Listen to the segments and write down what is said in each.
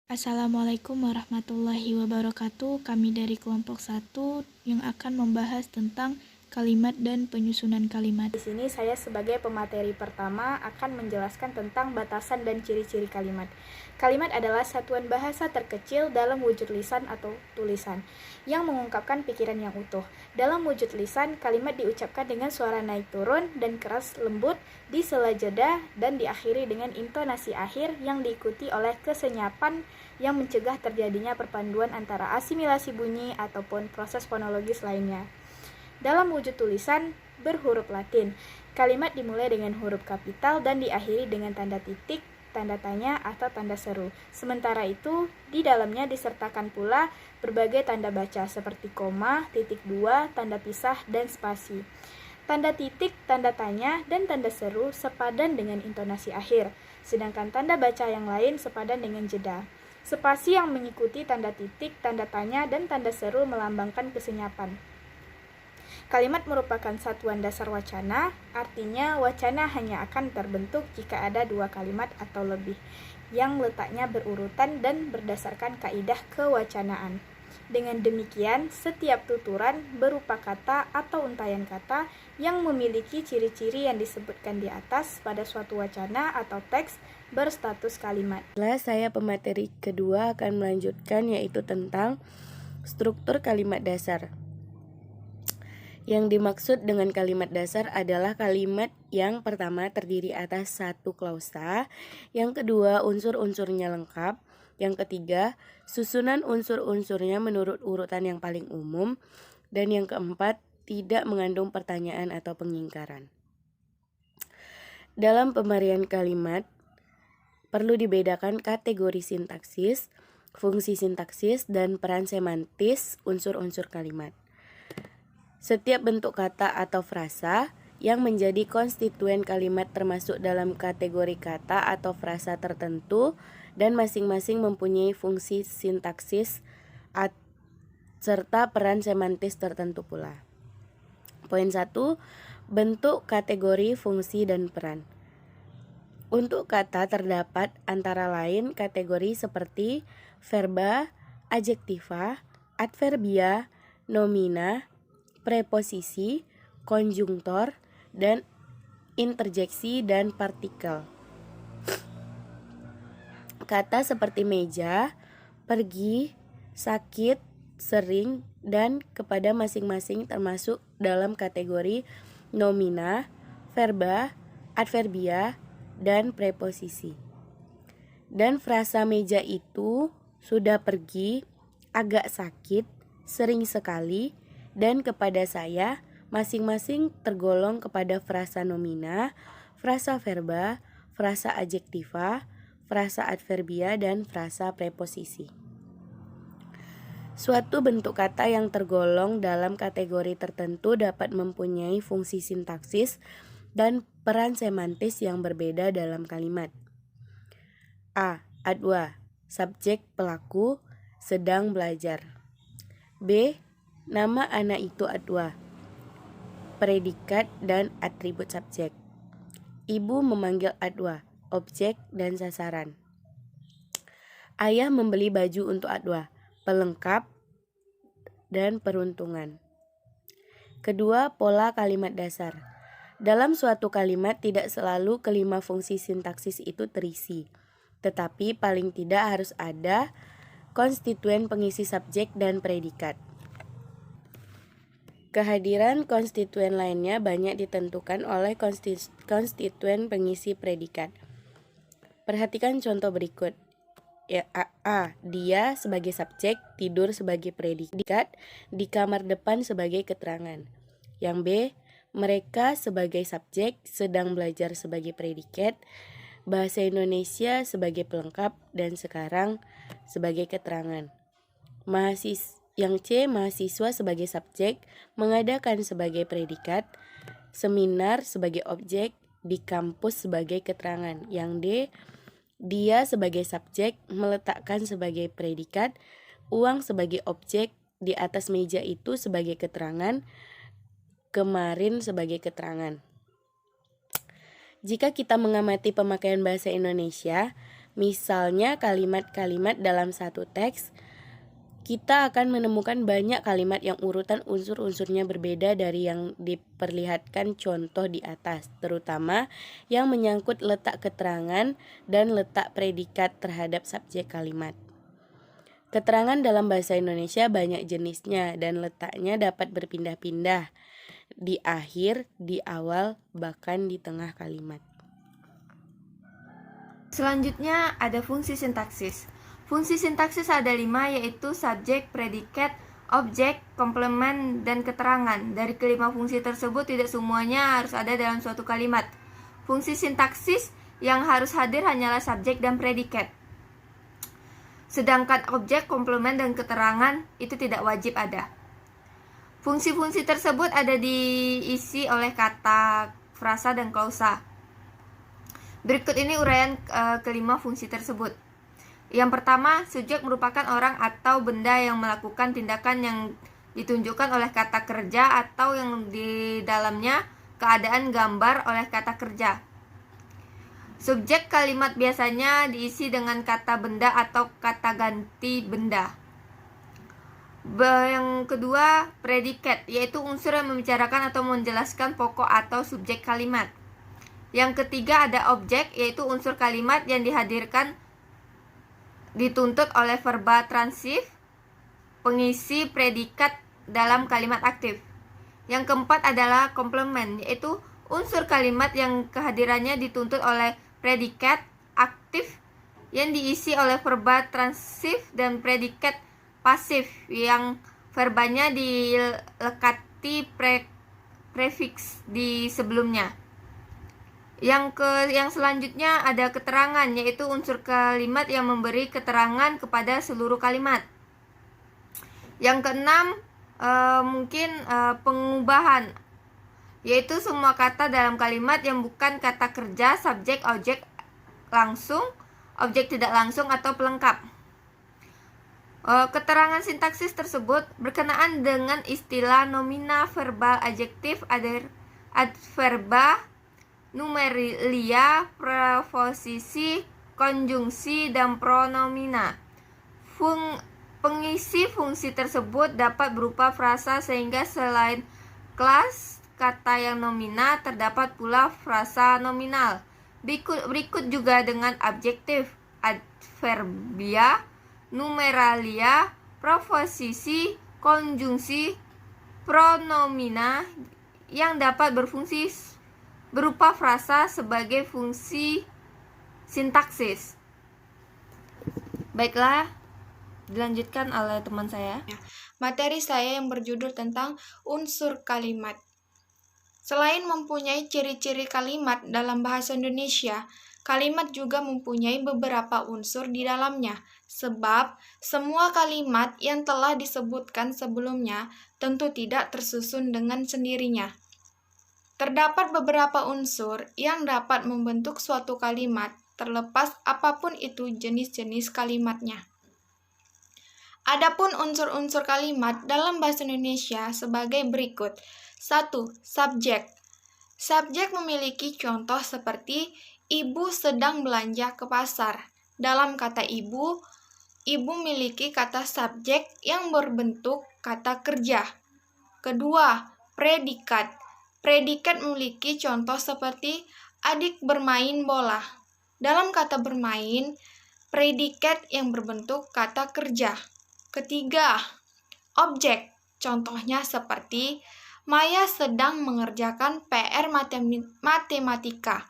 Assalamualaikum warahmatullahi wabarakatuh. Kami dari kelompok 1 yang akan membahas tentang kalimat dan penyusunan kalimat. Di sini saya sebagai pemateri pertama akan menjelaskan tentang batasan dan ciri-ciri kalimat. Kalimat adalah satuan bahasa terkecil dalam wujud lisan atau tulisan yang mengungkapkan pikiran yang utuh. Dalam wujud lisan, kalimat diucapkan dengan suara naik turun dan keras lembut di sela jeda dan diakhiri dengan intonasi akhir yang diikuti oleh kesenyapan yang mencegah terjadinya perpaduan antara asimilasi bunyi ataupun proses fonologis lainnya. Dalam wujud tulisan berhuruf Latin, kalimat dimulai dengan huruf kapital dan diakhiri dengan tanda titik, tanda tanya, atau tanda seru. Sementara itu, di dalamnya disertakan pula berbagai tanda baca seperti koma, titik dua, tanda pisah, dan spasi. Tanda titik, tanda tanya, dan tanda seru sepadan dengan intonasi akhir, sedangkan tanda baca yang lain sepadan dengan jeda. Spasi yang mengikuti tanda titik, tanda tanya, dan tanda seru melambangkan kesenyapan. Kalimat merupakan satuan dasar wacana, artinya wacana hanya akan terbentuk jika ada dua kalimat atau lebih, yang letaknya berurutan dan berdasarkan kaidah kewacanaan. Dengan demikian, setiap tuturan berupa kata atau untayan kata yang memiliki ciri-ciri yang disebutkan di atas pada suatu wacana atau teks berstatus kalimat. Saya pemateri kedua akan melanjutkan yaitu tentang struktur kalimat dasar. Yang dimaksud dengan kalimat dasar adalah kalimat yang pertama terdiri atas satu klausa, yang kedua unsur-unsurnya lengkap, yang ketiga susunan unsur-unsurnya menurut urutan yang paling umum, dan yang keempat tidak mengandung pertanyaan atau pengingkaran. Dalam pemarian kalimat perlu dibedakan kategori sintaksis, fungsi sintaksis, dan peran semantis unsur-unsur kalimat. Setiap bentuk kata atau frasa yang menjadi konstituen kalimat termasuk dalam kategori kata atau frasa tertentu dan masing-masing mempunyai fungsi sintaksis serta peran semantis tertentu pula. Poin 1. Bentuk, kategori, fungsi, dan peran. Untuk kata terdapat antara lain kategori seperti verba, adjektiva, adverbia, nomina, preposisi, konjungtor, dan interjeksi dan partikel. Kata seperti meja, pergi, sakit, sering, dan kepada masing-masing termasuk dalam kategori nomina, verba, adverbia, dan preposisi. Dan frasa meja itu sudah pergi, agak sakit, sering sekali, dan kepada saya masing-masing tergolong kepada frasa nomina, frasa verba, frasa adjektiva, frasa adverbia, dan frasa preposisi. Suatu bentuk kata yang tergolong dalam kategori tertentu dapat mempunyai fungsi sintaksis dan peran semantis yang berbeda dalam kalimat. A. Adwa, subjek pelaku, sedang belajar. B. Nama anak itu Adwa, predikat dan atribut subjek. Ibu memanggil Adwa, objek dan sasaran. Ayah membeli baju untuk Adwa, pelengkap dan peruntungan. Kedua, pola kalimat dasar. Dalam suatu kalimat tidak selalu kelima fungsi sintaksis itu terisi, tetapi paling tidak harus ada konstituen pengisi subjek dan predikat. Kehadiran konstituen lainnya banyak ditentukan oleh konstituen pengisi predikat. Perhatikan contoh berikut. Ya, A. Dia sebagai subjek, tidur sebagai predikat, di kamar depan sebagai keterangan. Yang B. Mereka sebagai subjek, sedang belajar sebagai predikat, bahasa Indonesia sebagai pelengkap, dan sekarang sebagai keterangan. Yang C. Mahasiswa sebagai subjek, mengadakan sebagai predikat, seminar sebagai objek, di kampus sebagai keterangan. Yang D. Dia sebagai subjek, meletakkan sebagai predikat, uang sebagai objek, di atas meja itu sebagai keterangan, kemarin sebagai keterangan. Jika kita mengamati pemakaian bahasa Indonesia, Misalnya kalimat-kalimat dalam satu teks, kita akan menemukan banyak kalimat yang urutan unsur-unsurnya berbeda dari yang diperlihatkan contoh di atas, terutama yang menyangkut letak keterangan dan letak predikat terhadap subjek kalimat. Keterangan dalam bahasa Indonesia banyak jenisnya dan letaknya dapat berpindah-pindah, di akhir, di awal, bahkan di tengah kalimat. Selanjutnya ada fungsi sintaksis. Fungsi sintaksis ada 5, yaitu subjek, predikat, objek, komplement, dan keterangan. Dari kelima fungsi tersebut tidak semuanya harus ada dalam suatu kalimat. Fungsi sintaksis yang harus hadir hanyalah subjek dan predikat. Sedangkan objek, komplement, dan keterangan itu tidak wajib ada. Fungsi-fungsi tersebut ada diisi oleh kata, frasa, dan klausa. Berikut ini uraian kelima fungsi tersebut. Yang pertama, subjek merupakan orang atau benda yang melakukan tindakan yang ditunjukkan oleh kata kerja atau yang di dalamnya keadaan gambar oleh kata kerja. Subjek kalimat biasanya diisi dengan kata benda atau kata ganti benda. Yang kedua, predikat, yaitu unsur yang membicarakan atau menjelaskan pokok atau subjek kalimat. Yang ketiga ada objek, yaitu unsur kalimat yang dihadirkan dituntut oleh verba transif, pengisi predikat dalam kalimat aktif. Yang keempat adalah komplement, yaitu unsur kalimat yang kehadirannya dituntut oleh predikat aktif yang diisi oleh verba transif dan predikat pasif yang verbanya dilekati prefiks di sebelumnya. Yang selanjutnya ada keterangan, yaitu unsur kalimat yang memberi keterangan kepada seluruh kalimat. Yang keenam pengubahan, yaitu semua kata dalam kalimat yang bukan kata kerja, subjek, objek langsung, objek tidak langsung, atau pelengkap. Keterangan sintaksis tersebut berkenaan dengan istilah nomina, verbal, adjektif, adverba, numeria, preposisi, konjungsi, dan pronomina. Pengisi fungsi tersebut dapat berupa frasa, sehingga selain kelas kata yang nomina, terdapat pula frasa nominal. Berikut juga dengan adjektif, adverbia, numeralia, preposisi, konjungsi, pronomina yang dapat berfungsi berupa frasa sebagai fungsi sintaksis. Baiklah, dilanjutkan oleh teman saya. Materi saya yang berjudul tentang unsur kalimat. Selain mempunyai ciri-ciri kalimat dalam bahasa Indonesia, kalimat juga mempunyai beberapa unsur di dalamnya, sebab semua kalimat yang telah disebutkan sebelumnya tentu tidak tersusun dengan sendirinya. Terdapat beberapa unsur yang dapat membentuk suatu kalimat, terlepas apapun itu jenis-jenis kalimatnya. Adapun unsur-unsur kalimat dalam bahasa Indonesia sebagai berikut. 1. Subjek. Subjek memiliki contoh seperti ibu sedang belanja ke pasar. Dalam kata ibu memiliki kata subjek yang berbentuk kata kerja. Kedua, predikat. Predikat memiliki contoh seperti adik bermain bola. Dalam kata bermain, predikat yang berbentuk kata kerja. Ketiga, objek. Contohnya seperti Maya sedang mengerjakan PR matematika.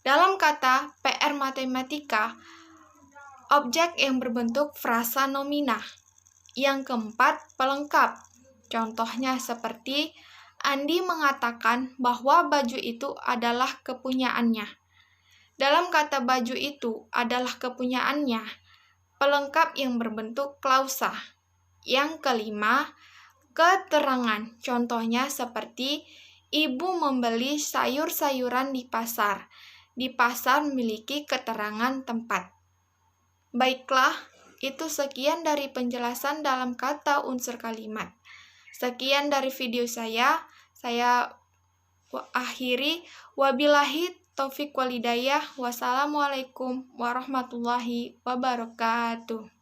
Dalam kata PR matematika, objek yang berbentuk frasa nomina. Yang keempat, pelengkap. Contohnya seperti Andi mengatakan bahwa baju itu adalah kepunyaannya. Dalam kata baju itu adalah kepunyaannya, pelengkap yang berbentuk klausa. Yang kelima, keterangan. Contohnya seperti ibu membeli sayur-sayuran di pasar. Di pasar memiliki keterangan tempat. Baiklah, itu sekian dari penjelasan dalam kata unsur kalimat. Sekian dari video saya akhiri. Wabillahi Taufik walhidayah. Wassalamualaikum warahmatullahi wabarakatuh.